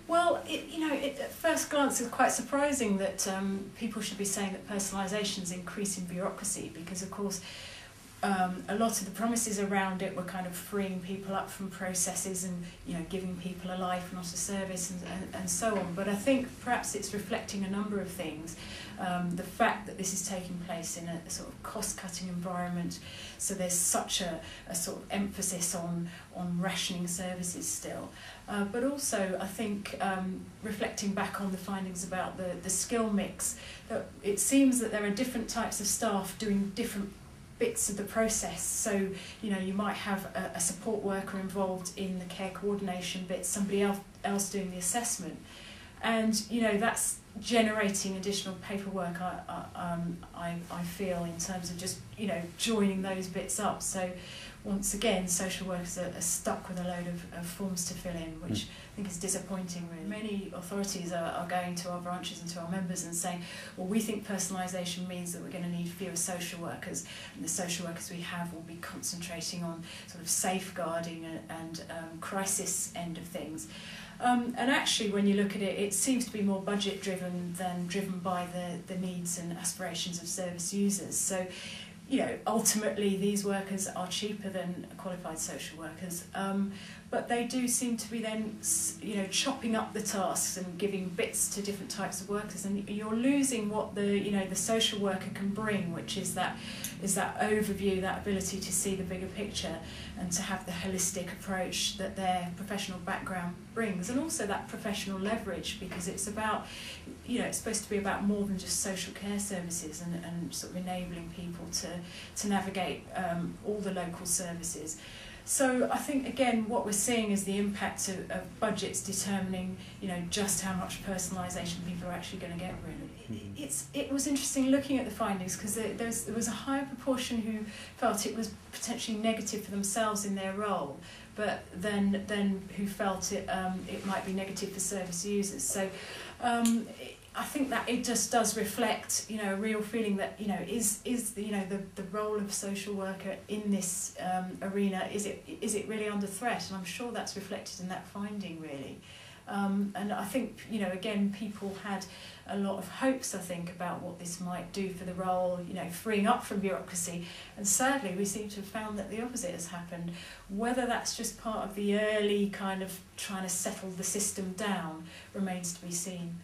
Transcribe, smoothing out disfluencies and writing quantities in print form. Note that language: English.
Well, at first glance it's quite surprising that people should be saying that personalisation is increasing bureaucracy, because of course a lot of the promises around it were kind of freeing people up from processes and giving people a life, not a service, and so on. But I think perhaps it's reflecting a number of things. The fact that this is taking place in a sort of cost-cutting environment, so there's such a sort of emphasis on rationing services still. But also I think reflecting back on the findings about the skill mix, that it seems that there are different types of staff doing different bits of the process. So you might have a support worker involved in the care coordination bit, somebody else doing the assessment, and that's generating additional paperwork. I feel, in terms of just joining those bits up. So once again, social workers are stuck with a load of forms to fill in, which I think is disappointing, really. Many authorities are going to our branches and to our members and saying, well, we think personalisation means that we're going to need fewer social workers, and the social workers we have will be concentrating on sort of safeguarding and crisis end of things. And actually, when you look at it, it seems to be more budget driven than driven by the needs and aspirations of service users. So ultimately these workers are cheaper than qualified social workers, but they do seem to be then chopping up the tasks and giving bits to different types of workers, and you're losing what the social worker can bring, which is that overview, that ability to see the bigger picture and to have the holistic approach that their professional background brings, and also that professional leverage, because it's about it's supposed to be about more than just social care services and sort of enabling people to navigate all the local services. So I think, again, what we're seeing is the impact of budgets determining, just how much personalisation people are actually going to get, really. It was interesting looking at the findings, because there was a higher proportion who felt it was potentially negative for themselves in their role, but then who felt it might be negative for service users. So I think that it just does reflect, a real feeling that, is the role of social worker in this arena, is it really under threat? And I'm sure that's reflected in that finding, really. And I think, again, people had a lot of hopes, I think, about what this might do for the role, freeing up from bureaucracy. And sadly, we seem to have found that the opposite has happened. Whether that's just part of the early kind of trying to settle the system down remains to be seen.